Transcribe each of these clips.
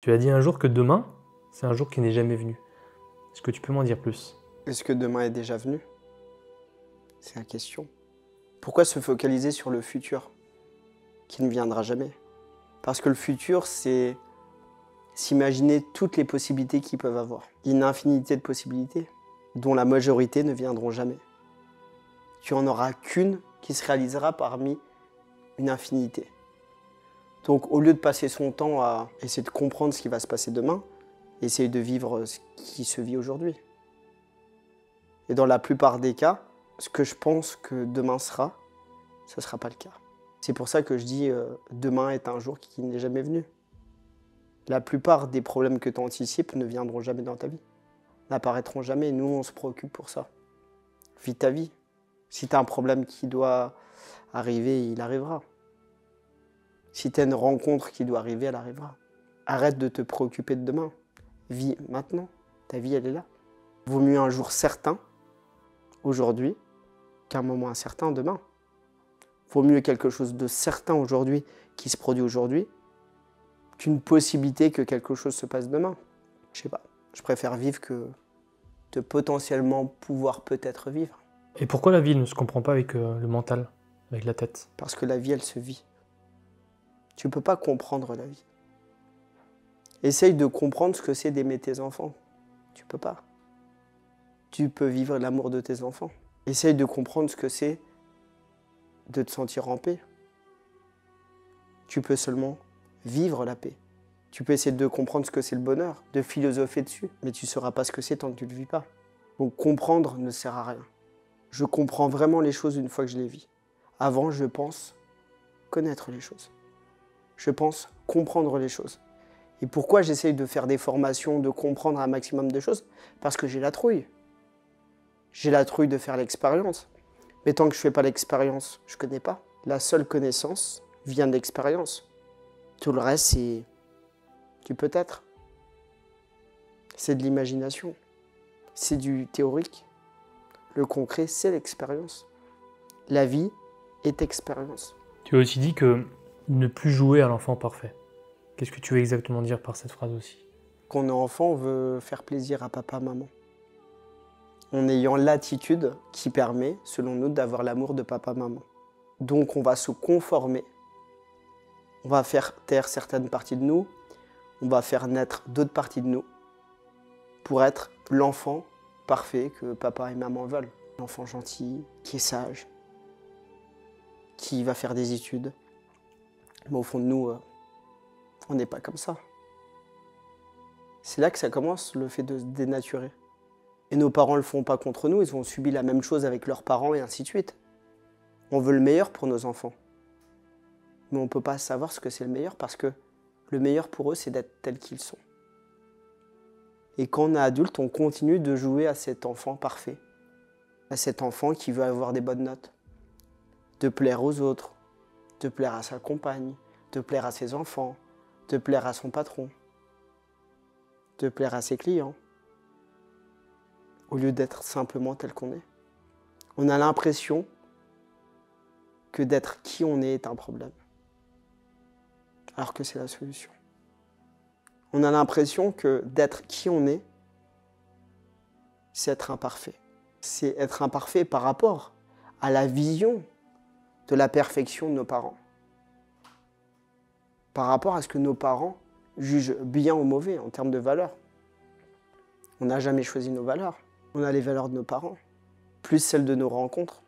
Tu as dit un jour que demain, c'est un jour qui n'est jamais venu. Est-ce que tu peux m'en dire plus? Est-ce que demain est déjà venu? C'est la question. Pourquoi se focaliser sur le futur qui ne viendra jamais? Parce que le futur, c'est s'imaginer toutes les possibilités qu'ils peuvent avoir. Une infinité de possibilités dont la majorité ne viendront jamais. Tu en auras qu'une qui se réalisera parmi une infinité. Donc au lieu de passer son temps à essayer de comprendre ce qui va se passer demain, essaye de vivre ce qui se vit aujourd'hui. Et dans la plupart des cas, ce que je pense que demain sera, ce ne sera pas le cas. C'est pour ça que je dis demain est un jour qui n'est jamais venu. La plupart des problèmes que tu anticipes ne viendront jamais dans ta vie, n'apparaîtront jamais. Nous, on se préoccupe pour ça. Vis ta vie. Si tu as un problème qui doit arriver, il arrivera. Si tu as une rencontre qui doit arriver, elle arrivera. Arrête de te préoccuper de demain. Vis maintenant. Ta vie, elle est là. Vaut mieux un jour certain, aujourd'hui, qu'un moment incertain demain. Vaut mieux quelque chose de certain aujourd'hui qui se produit aujourd'hui qu'une possibilité que quelque chose se passe demain. Je sais pas. Je préfère vivre que de potentiellement pouvoir peut-être vivre. Et pourquoi la vie ne se comprend pas avec le mental, avec la tête? Parce que la vie, elle se vit. Tu ne peux pas comprendre la vie. Essaye de comprendre ce que c'est d'aimer tes enfants. Tu peux pas. Tu peux vivre l'amour de tes enfants. Essaye de comprendre ce que c'est de te sentir en paix. Tu peux seulement vivre la paix. Tu peux essayer de comprendre ce que c'est le bonheur, de philosopher dessus, mais tu ne sauras pas ce que c'est tant que tu ne le vis pas. Donc comprendre ne sert à rien. Je comprends vraiment les choses une fois que je les vis. Avant, je pense connaître les choses. Je pense comprendre les choses. Et pourquoi j'essaye de faire des formations, de comprendre un maximum de choses? Parce que j'ai la trouille. J'ai la trouille de faire l'expérience. Mais tant que je ne fais pas l'expérience, je ne connais pas. La seule connaissance vient de l'expérience. Tout le reste, c'est du peut-être. C'est de l'imagination. C'est du théorique. Le concret, c'est l'expérience. La vie est expérience. Tu as aussi dit que ne plus jouer à l'enfant parfait. Qu'est-ce que tu veux exactement dire par cette phrase aussi? Quand on est enfant, on veut faire plaisir à papa, maman. En ayant l'attitude qui permet, selon nous, d'avoir l'amour de papa, maman. Donc on va se conformer. On va faire taire certaines parties de nous. On va faire naître d'autres parties de nous pour être l'enfant parfait que papa et maman veulent. L'enfant gentil, qui est sage, qui va faire des études. Mais au fond de nous, on n'est pas comme ça. C'est là que ça commence, le fait de se dénaturer. Et nos parents ne le font pas contre nous, ils ont subi la même chose avec leurs parents et ainsi de suite. On veut le meilleur pour nos enfants. Mais on ne peut pas savoir ce que c'est le meilleur parce que le meilleur pour eux, c'est d'être tels qu'ils sont. Et quand on est adulte, on continue de jouer à cet enfant parfait. À cet enfant qui veut avoir des bonnes notes. De plaire aux autres, de plaire à sa compagne, de plaire à ses enfants, de plaire à son patron, de plaire à ses clients, au lieu d'être simplement tel qu'on est. On a l'impression que d'être qui on est un problème, alors que c'est la solution. On a l'impression que d'être qui on est, c'est être imparfait. C'est être imparfait par rapport à la vision de la perfection de nos parents. Par rapport à ce que nos parents jugent bien ou mauvais en termes de valeurs. On n'a jamais choisi nos valeurs. On a les valeurs de nos parents, plus celles de nos rencontres.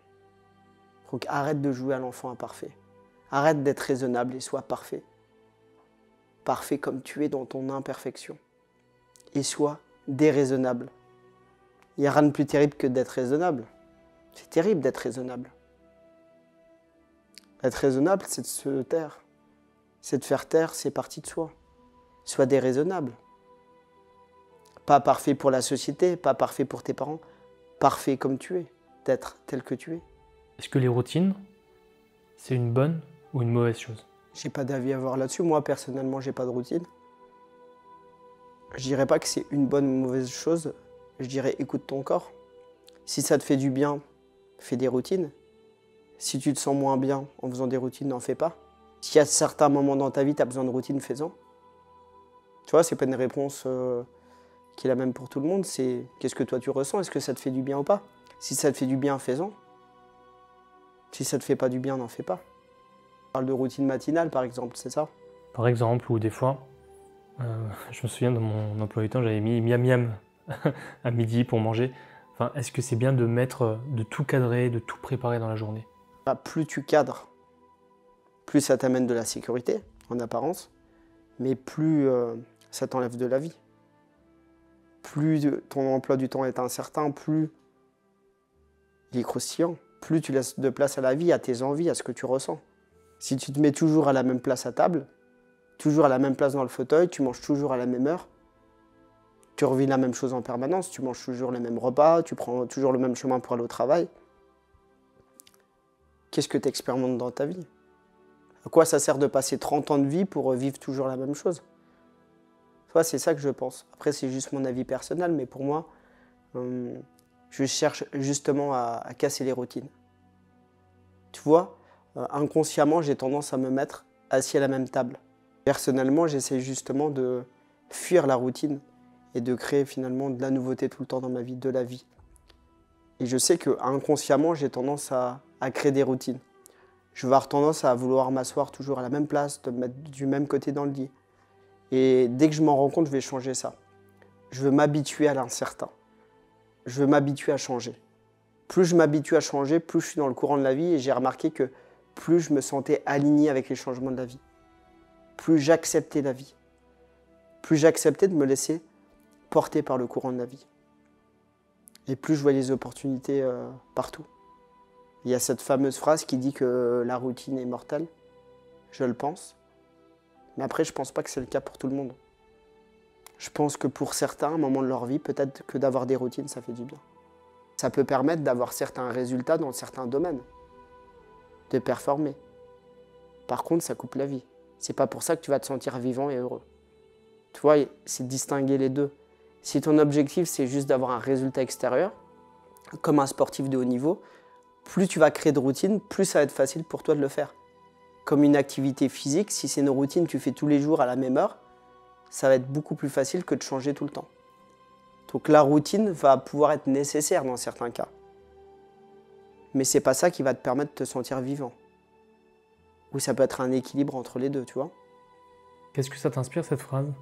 Donc arrête de jouer à l'enfant imparfait. Arrête d'être raisonnable et sois parfait. Parfait comme tu es dans ton imperfection. Et sois déraisonnable. Il n'y a rien de plus terrible que d'être raisonnable. C'est terrible d'être raisonnable. Être raisonnable, c'est de se taire. C'est de faire taire ses parties de soi. Sois déraisonnable. Pas parfait pour la société, pas parfait pour tes parents. Parfait comme tu es, d'être tel que tu es. Est-ce que les routines, c'est une bonne ou une mauvaise chose? J'ai pas d'avis à avoir là-dessus. Moi, personnellement, j'ai pas de routine. Je dirais pas que c'est une bonne ou une mauvaise chose. Je dirais écoute ton corps. Si ça te fait du bien, fais des routines. Si tu te sens moins bien en faisant des routines, n'en fais pas. S'il y a certains moments dans ta vie, tu as besoin de routine, fais-en. Tu vois, c'est pas une réponse qui est la même pour tout le monde, c'est qu'est-ce que toi tu ressens, est-ce que ça te fait du bien ou pas? Si ça te fait du bien, fais-en. Si ça te fait pas du bien, n'en fais pas. On parle de routine matinale par exemple, c'est ça? Par exemple, ou des fois, je me souviens de mon emploi du temps, j'avais mis miam miam à midi pour manger. Enfin, est-ce que c'est bien de de tout cadrer, de tout préparer dans la journée? Bah, plus tu cadres, plus ça t'amène de la sécurité, en apparence, mais plus ça t'enlève de la vie. Plus ton emploi du temps est incertain, plus il est croustillant. Plus tu laisses de place à la vie, à tes envies, à ce que tu ressens. Si tu te mets toujours à la même place à table, toujours à la même place dans le fauteuil, tu manges toujours à la même heure, tu revis la même chose en permanence, tu manges toujours les mêmes repas, tu prends toujours le même chemin pour aller au travail. Qu'est-ce que tu expérimentes dans ta vie? À quoi ça sert de passer 30 ans de vie pour vivre toujours la même chose? C'est ça que je pense. Après, c'est juste mon avis personnel, mais pour moi, je cherche justement à casser les routines. Tu vois, inconsciemment, j'ai tendance à me mettre assis à la même table. Personnellement, j'essaie justement de fuir la routine et de créer finalement de la nouveauté tout le temps dans ma vie, de la vie. Et je sais que inconsciemment, j'ai tendance à créer des routines. Je vais avoir tendance à vouloir m'asseoir toujours à la même place, de me mettre du même côté dans le lit. Et dès que je m'en rends compte, je vais changer ça. Je veux m'habituer à l'incertain. Je veux m'habituer à changer. Plus je m'habitue à changer, plus je suis dans le courant de la vie et j'ai remarqué que plus je me sentais aligné avec les changements de la vie. Plus j'acceptais la vie. Plus j'acceptais de me laisser porter par le courant de la vie. Et plus je voyais les opportunités partout. Il y a cette fameuse phrase qui dit que la routine est mortelle. Je le pense. Mais après, je ne pense pas que c'est le cas pour tout le monde. Je pense que pour certains, à un moment de leur vie, peut-être que d'avoir des routines, ça fait du bien. Ça peut permettre d'avoir certains résultats dans certains domaines, de performer. Par contre, ça coupe la vie. C'est pas pour ça que tu vas te sentir vivant et heureux. Tu vois, c'est distinguer les deux. Si ton objectif, c'est juste d'avoir un résultat extérieur, comme un sportif de haut niveau, plus tu vas créer de routines, plus ça va être facile pour toi de le faire. Comme une activité physique, si c'est une routine que tu fais tous les jours à la même heure, ça va être beaucoup plus facile que de changer tout le temps. Donc la routine va pouvoir être nécessaire dans certains cas. Mais c'est pas ça qui va te permettre de te sentir vivant. Ou ça peut être un équilibre entre les deux, tu vois. Qu'est-ce que ça t'inspire cette phrase?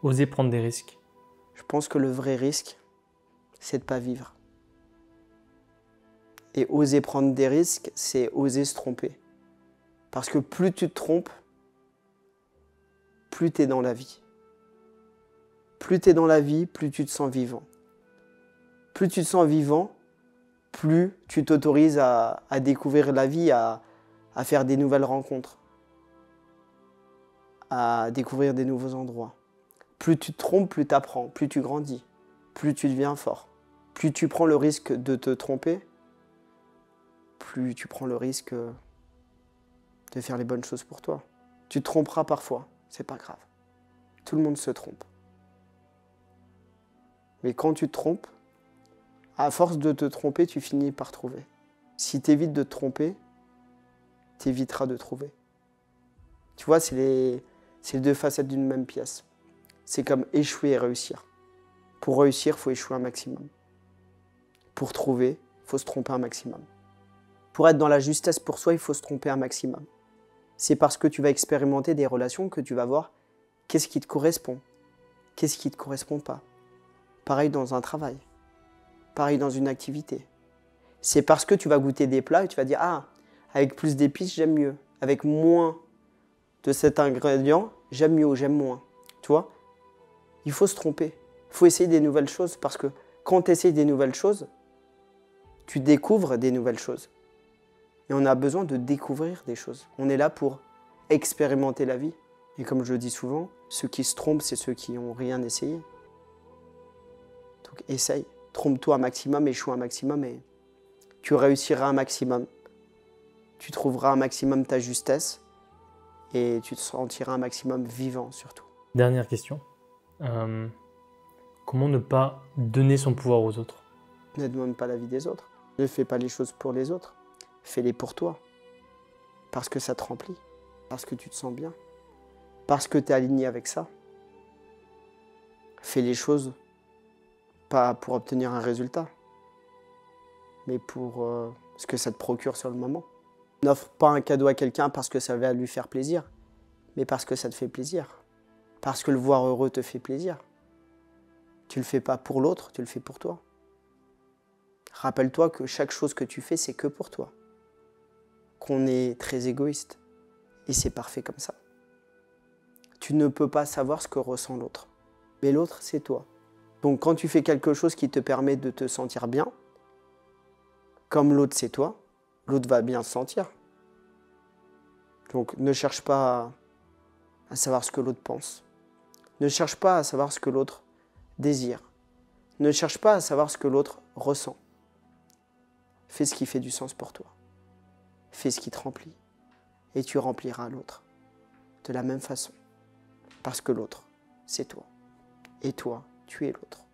Oser prendre des risques. Je pense que le vrai risque, c'est de ne pas vivre. Et oser prendre des risques, c'est oser se tromper. Parce que plus tu te trompes, plus tu es dans la vie. Plus tu es dans la vie, plus tu te sens vivant. Plus tu te sens vivant, plus tu t'autorises à découvrir la vie, à faire des nouvelles rencontres, à découvrir des nouveaux endroits. Plus tu te trompes, plus tu apprends, plus tu grandis, plus tu deviens fort. Plus tu prends le risque de te tromper, plus tu prends le risque de faire les bonnes choses pour toi. Tu te tromperas parfois, c'est pas grave. Tout le monde se trompe. Mais quand tu te trompes, à force de te tromper, tu finis par trouver. Si tu évites de te tromper, tu éviteras de trouver. Tu vois, c'est les deux facettes d'une même pièce. C'est comme échouer et réussir. Pour réussir, il faut échouer un maximum. Pour trouver, il faut se tromper un maximum. Pour être dans la justesse pour soi, il faut se tromper un maximum. C'est parce que tu vas expérimenter des relations que tu vas voir qu'est-ce qui te correspond, qu'est-ce qui ne te correspond pas. Pareil dans un travail, pareil dans une activité. C'est parce que tu vas goûter des plats et tu vas dire « Ah, avec plus d'épices, j'aime mieux. Avec moins de cet ingrédient, j'aime mieux ou j'aime moins. » Tu vois? Il faut se tromper. Il faut essayer des nouvelles choses parce que quand tu essayes des nouvelles choses, tu découvres des nouvelles choses. Et on a besoin de découvrir des choses. On est là pour expérimenter la vie. Et comme je le dis souvent, ceux qui se trompent, c'est ceux qui n'ont rien essayé. Donc essaye, trompe-toi un maximum, échoue un maximum et tu réussiras un maximum. Tu trouveras un maximum ta justesse et tu te sentiras un maximum vivant surtout. Dernière question. Comment ne pas donner son pouvoir aux autres? Ne demande pas l'avis des autres. Ne fais pas les choses pour les autres. Fais-les pour toi. Parce que ça te remplit. Parce que tu te sens bien. Parce que tu es aligné avec ça. Fais les choses pas pour obtenir un résultat, mais pour ce que ça te procure sur le moment. N'offre pas un cadeau à quelqu'un parce que ça va lui faire plaisir, mais parce que ça te fait plaisir. Parce que le voir heureux te fait plaisir. Tu le fais pas pour l'autre, tu le fais pour toi. Rappelle-toi que chaque chose que tu fais, c'est que pour toi. Qu'on est très égoïste. Et c'est parfait comme ça. Tu ne peux pas savoir ce que ressent l'autre. Mais l'autre, c'est toi. Donc quand tu fais quelque chose qui te permet de te sentir bien, comme l'autre, c'est toi, l'autre va bien se sentir. Donc ne cherche pas à savoir ce que l'autre pense. Ne cherche pas à savoir ce que l'autre désire. Ne cherche pas à savoir ce que l'autre ressent. Fais ce qui fait du sens pour toi. Fais ce qui te remplit. Et tu rempliras l'autre de la même façon. Parce que l'autre, c'est toi. Et toi, tu es l'autre.